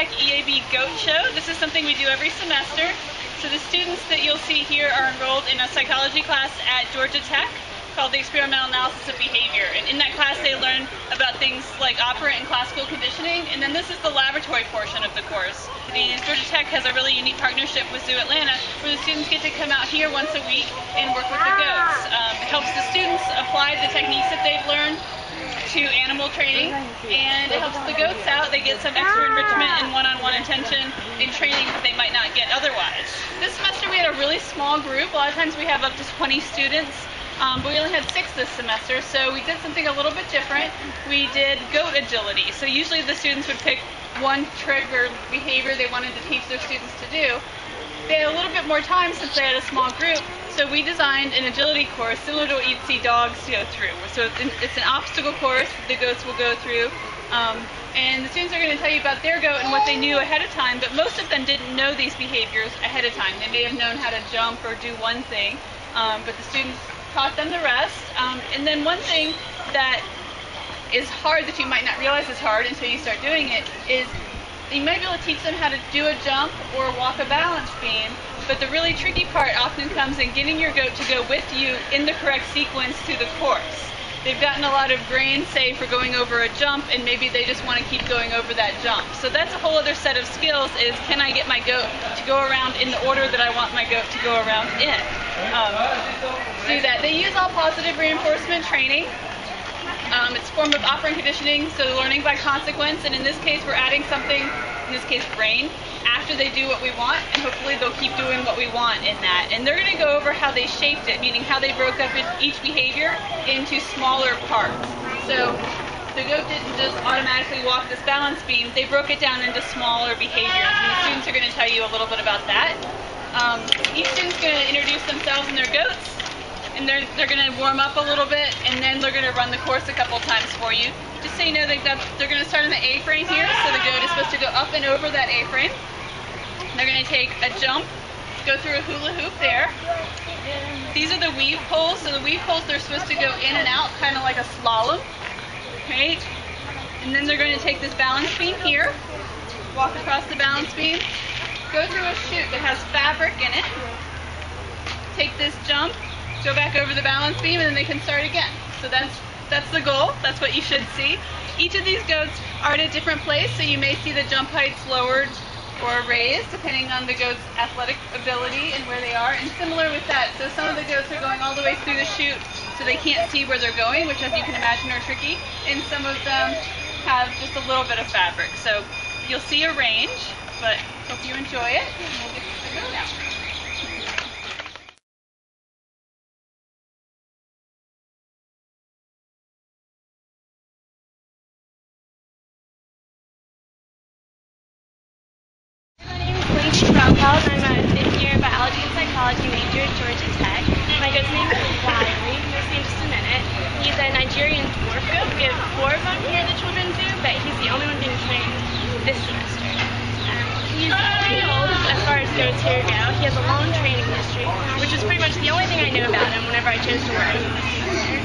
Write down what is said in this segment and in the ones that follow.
Tech EAB Goat Show. This is something we do every semester. So the students that you'll see here are enrolled in a psychology class at Georgia Tech called the Experimental Analysis of Behavior. And in that class they learn about things like operant and classical conditioning, and then this is the laboratory portion of the course. And Georgia Tech has a really unique partnership with Zoo Atlanta where the students get to come out here once a week and work with the goats. It helps the students apply the techniques that they've learned to animal training, and it helps the goats out. They get some extra enrichment and one-on-one attention in training that they might not get otherwise. This semester we had a really small group. A lot of times we have up to 20 students, but we only had 6 this semester, so we did something a little bit different. We did goat agility. So usually the students would pick one trick or behavior they wanted to teach their students to do. They had a little bit more time since they had a small group, so we designed an agility course similar to what you'd see dogs go through. So it's an obstacle course that the goats will go through, and the students are going to tell you about their goat and what they knew ahead of time, but most of them didn't know these behaviors ahead of time. They may have known how to jump or do one thing, but the students taught them the rest. And then one thing that is hard that you might not realize is hard until you start doing it is you might be able to teach them how to do a jump or walk a balance beam, but the really tricky part often comes in getting your goat to go with you in the correct sequence to the course. They've gotten a lot of grain, say, for going over a jump, and maybe they just want to keep going over that jump. So that's a whole other set of skills, is can I get my goat to go around in the order that I want my goat to go around in? Do that. They use all positive reinforcement training. It's a form of operant conditioning, so learning by consequence, and in this case we're adding something, in this case brain, after they do what we want, and hopefully they'll keep doing what we want in that. And they're going to go over how they shaped it, meaning how they broke up each behavior into smaller parts. So the goat didn't just automatically walk this balance beam, they broke it down into smaller behaviors, and the students are going to tell you a little bit about that. Each student's going to introduce themselves and their goats, and they're going to warm up a little bit, and then they're going to run the course a couple times for you. Just so you know, they're going to start on the A-frame here, so the goat is supposed to go up and over that A-frame. They're going to take a jump, go through a hula hoop there. These are the weave poles, so the weave poles, they're supposed to go in and out, kind of like a slalom. Right? And then they're going to take this balance beam here, walk across the balance beam, go through a chute that has fabric in it, take this jump, go back over the balance beam, and then they can start again. So that's the goal. That's what you should see. Each of these goats are at a different place, so you may see the jump heights lowered or raised depending on the goat's athletic ability and where they are. And similar with that, so some of the goats are going all the way through the chute so they can't see where they're going, which as you can imagine are tricky, and some of them have just a little bit of fabric. So you'll see a range, but hope you enjoy it. And we'll get to the go now. I'm a fifth-year biology and psychology major at Georgia Tech. My goat's name is Wiley. You'll see in just a minute. He's a Nigerian dwarf goat. We have 4 of them here at the Children's Zoo, but he's the only one being trained this semester. He's pretty old as far as goats here go. He has a long training history, which is pretty much the only thing I knew about him whenever I chose to work with him this semester.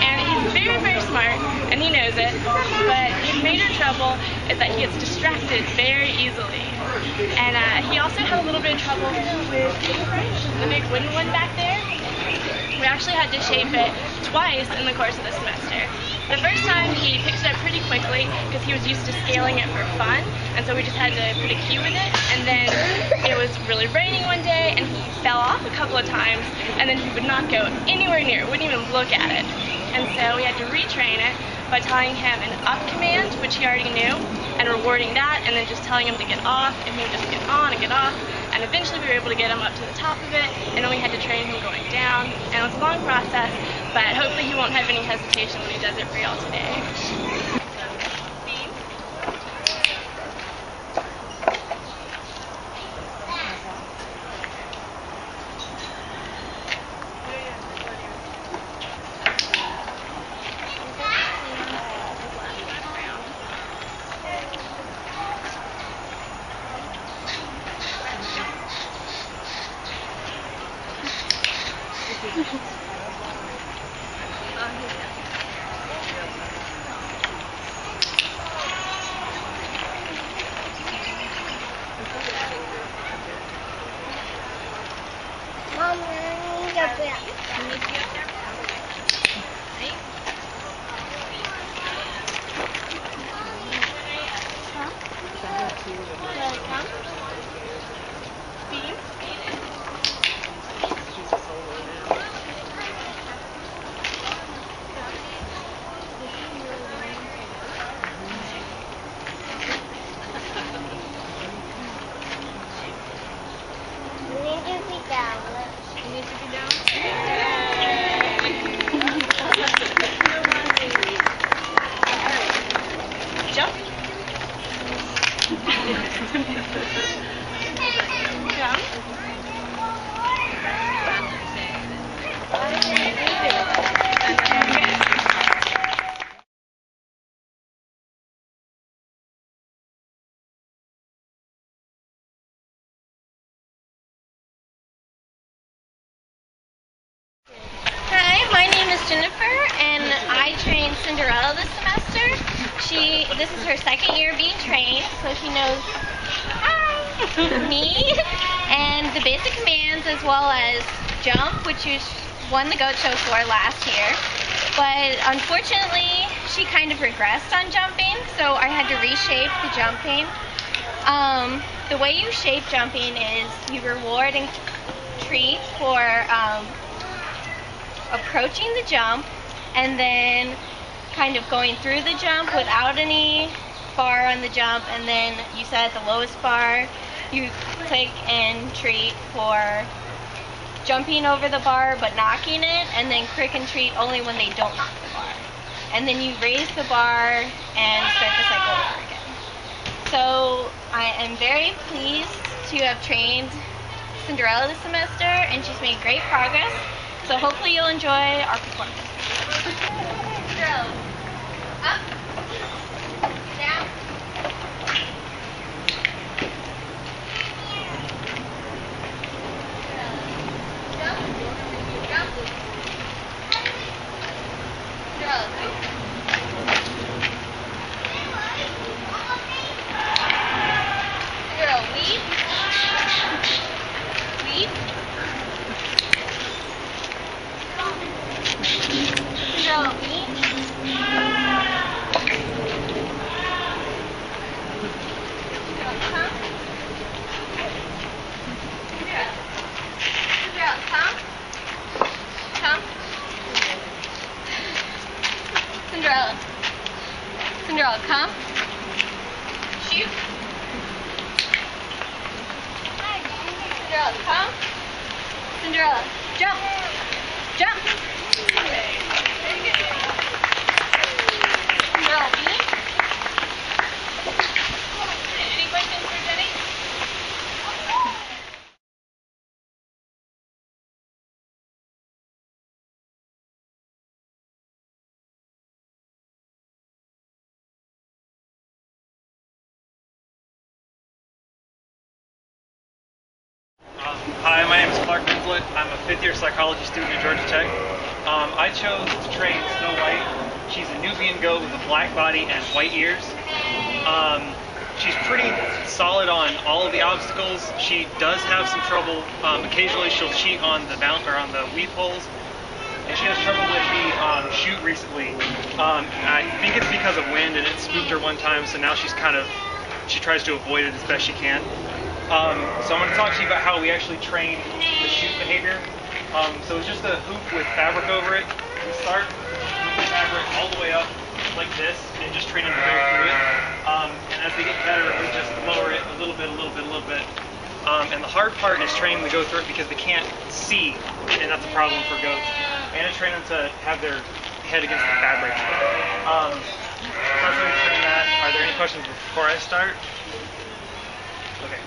And he's very, very smart, and he knows it, but his major trouble is that he gets distracted very easily. And he also had a little bit of trouble with the big wooden one back there. We actually had to shape it twice in the course of the semester. The first time he picked it up pretty quickly because he was used to scaling it for fun, and so we just had to put a cue with it. And then it was really raining one day, and he fell off a couple of times, and then he would not go anywhere near it, wouldn't even look at it. And so we had to retrain it by telling him an up command, which he already knew, and rewarding that, and then just telling him to get off, and he would just get on and get off. And eventually we were able to get him up to the top of it, and then we had to train him going down. And it was a long process, but hopefully he won't have any hesitation when he does it for y'all today. Jennifer, and I trained Cinderella this semester. This is her second year being trained, so she knows me and the basic commands as well as jump, which you won the goat show for last year. But unfortunately, she kind of regressed on jumping, so I had to reshape the jumping. The way you shape jumping is you reward and treat for approaching the jump and then kind of going through the jump without any bar on the jump, and then you set at the lowest bar, you click and treat for jumping over the bar but knocking it, and then click and treat only when they don't knock the bar. And then you raise the bar and start the cycle over again. So I am very pleased to have trained Cinderella this semester, and she's made great progress. So hopefully you'll enjoy our performance. Cinderella, up, down. Cinderella, come. Shoot. Cinderella, come. Cinderella, jump. Jump. Cinderella, beat. Any questions for Jenny? Hi, my name is Clark Winslet. I'm a fifth-year psychology student at Georgia Tech. I chose to train Snow White. She's a Nubian goat with a black body and white ears. She's pretty solid on all of the obstacles. She does have some trouble. Occasionally, she'll cheat on the on the weave poles, and she has trouble with the chute recently. I think it's because of wind, and it spooked her one time, so now she tries to avoid it as best she can. So I'm going to talk to you about how we actually train the chute behavior. So it's just a hoop with fabric over it. We start with the fabric all the way up like this and just train them to go through it. And as they get better, we just lower it a little bit. And the hard part is training them to go through it because they can't see, and that's a problem for goats. And to train them to have their head against the fabric. That's how we train that. Are there any questions before I start? Okay.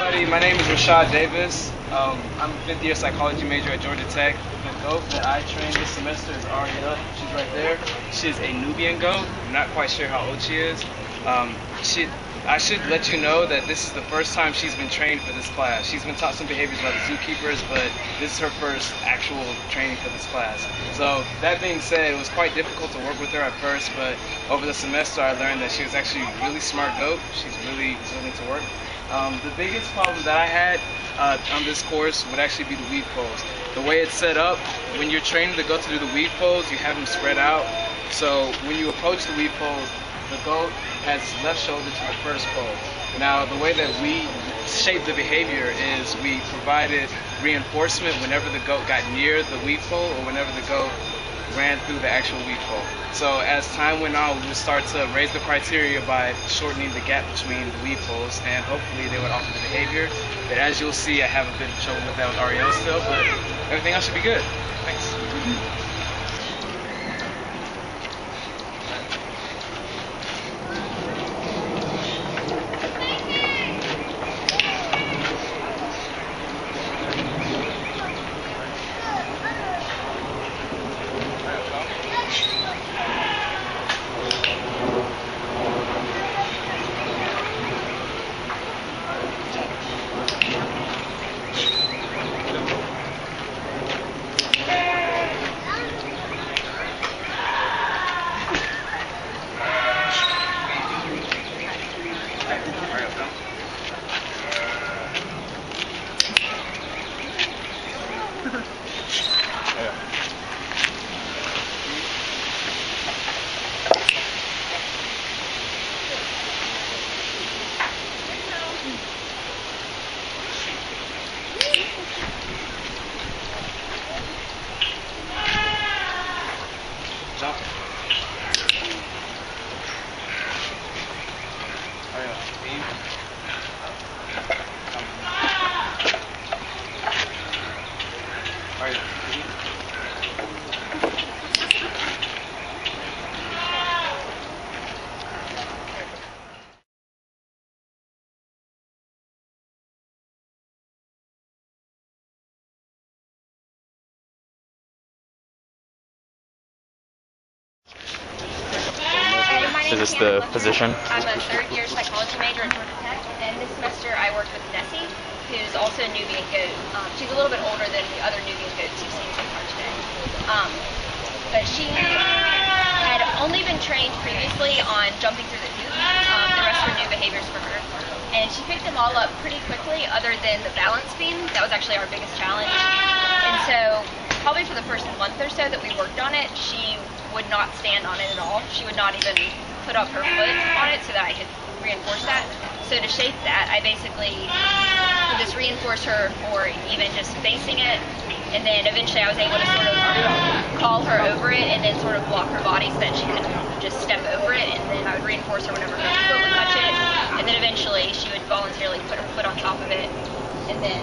everybody, my name is Rashad Davis. I'm a fifth-year psychology major at Georgia Tech. The goat that I trained this semester is Ariana. She's right there. She's a Nubian goat. I'm not quite sure how old she is. I should let you know that this is the first time she's been trained for this class. She's been taught some behaviors by the zookeepers, but this is her first actual training for this class. So that being said, it was quite difficult to work with her at first, but over the semester I learned that she was actually a really smart goat. She's really willing to work. The biggest problem that I had on this course would actually be the weave pose. The way it's set up, when you're training the goat to do the weave pose, you have them spread out. So when you approach the weave pose, the goat has its left shoulder to the first pose. Now, the way that we shape the behavior is we provided reinforcement whenever the goat got near the weave pole or whenever the goat ran through the actual weave pole. So as time went on, we would start to raise the criteria by shortening the gap between the weave poles, and hopefully they would offer the behavior. But as you'll see, I have a bit of trouble with that with Ariel still, but everything else should be good. Thanks. Is this the position? I'm a third-year psychology major at Georgia Tech, and this semester I worked with Nessie, who's also a Nubian goat. She's a little bit older than the other Nubian goats you've seen so far today. But she had only been trained previously on jumping through the hoop. The rest were new behaviors for her. And she picked them all up pretty quickly, other than the balance beam. That was actually our biggest challenge. And so probably for the first month or so that we worked on it, she would not stand on it at all. She would not even put up her foot on it so that I could reinforce that. So to shape that, I basically would just reinforce her for even just facing it, and then eventually I was able to sort of call her over it and then sort of block her body so that she could just step over it, and then I would reinforce her whenever her foot would touch it, and then eventually she would voluntarily put her foot on top of it, and then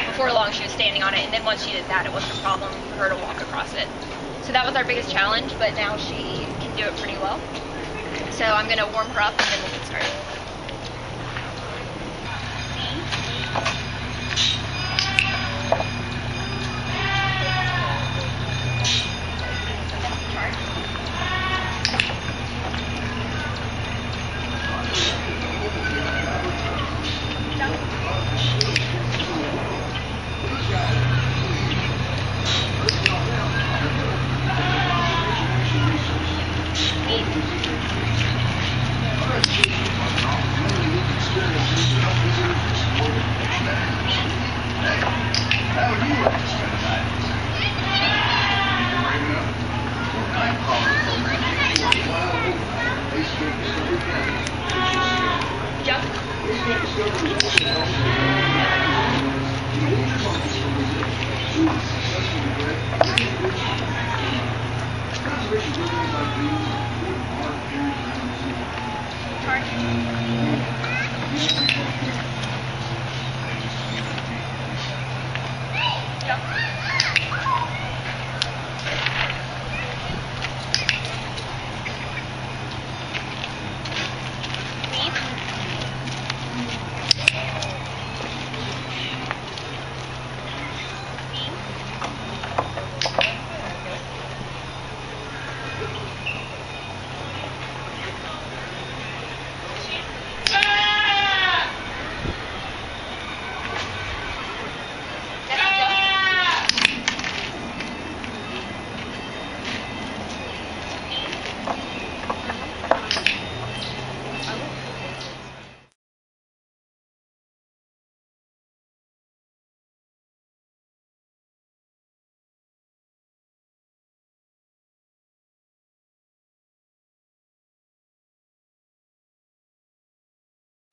before long she was standing on it, and then once she did that, it wasn't a problem for her to walk across it. So that was our biggest challenge, but now she can do it pretty well. So I'm going to warm her up and then we'll get started.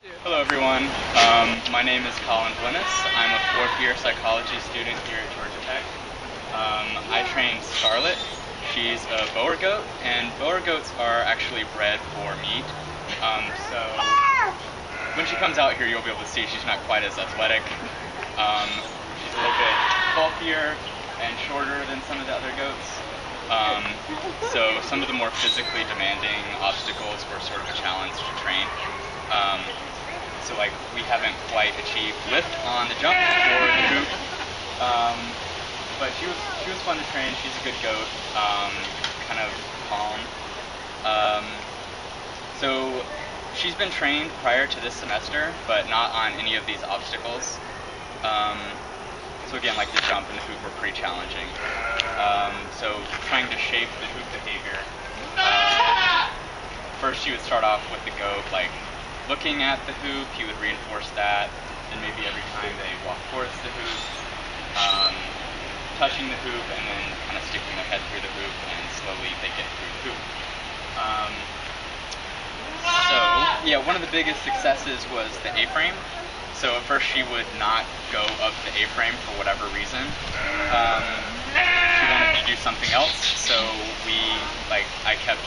Hello everyone, my name is Colin Blinnis. I'm a fourth-year psychology student here at Georgia Tech. I train Scarlett. She's a boer goat, and boer goats are actually bred for meat. So when she comes out here, you'll be able to see she's not quite as athletic. She's a little bit bulkier and shorter than some of the other goats. So some of the more physically demanding obstacles were sort of a challenge to train. So like we haven't quite achieved lift on the jump or the hoop, but she was fun to train. She's a good goat, kind of calm. So she's been trained prior to this semester, but not on any of these obstacles. So again, like the jump and the hoop were pretty challenging. So trying to shape the hoop behavior. First, she would start off with the goat, like looking at the hoop. He would reinforce that, and maybe every time they walk towards the hoop, touching the hoop, and then kind of sticking their head through the hoop, and slowly they get through the hoop. So yeah, one of the biggest successes was the A-frame. So at first she would not go up the A-frame for whatever reason. She wanted to do something else, so I kept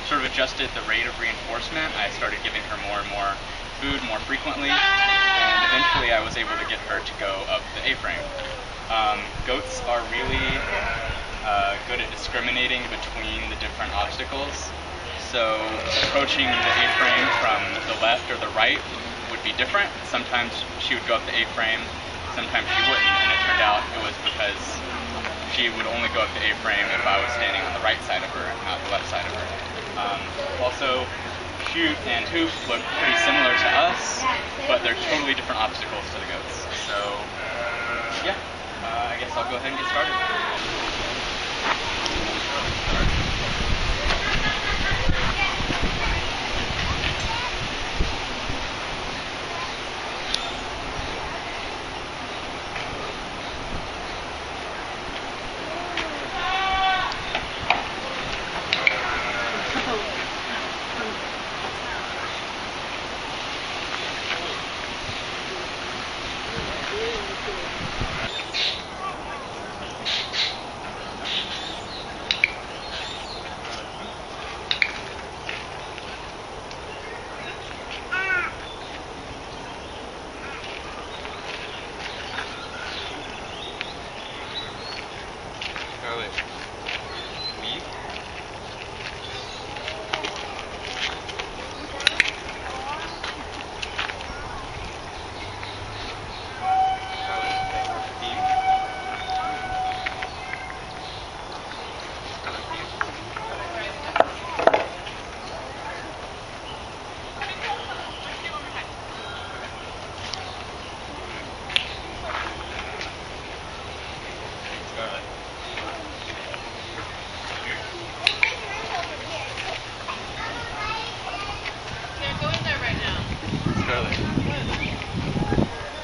sort of adjusted the rate of reinforcement. I started giving her more and more food more frequently, and eventually I was able to get her to go up the A-frame. Goats are really good at discriminating between the different obstacles. So approaching the A-frame from the left or the right would be different. Sometimes she would go up the A-frame, sometimes she wouldn't, and it turned out it was because she would only go up the A-frame if I was standing on the right side of her, not the left side of her. Also, shoot and hoop look pretty similar to us, but they're totally different obstacles to the goats. So yeah, I guess I'll go ahead and get started. Scarlett, lead.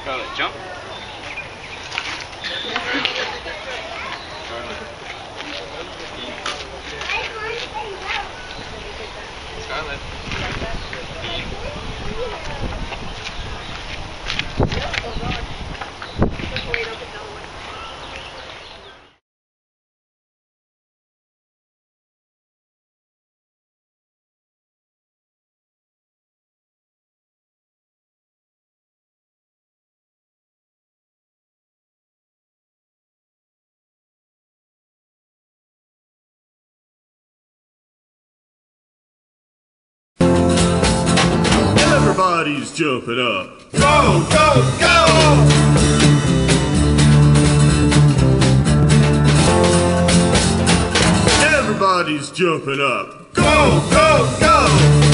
Scarlett, jump. Scarlett. Everybody's jumping up. Go, go, go! Everybody's jumping up. Go, go, go!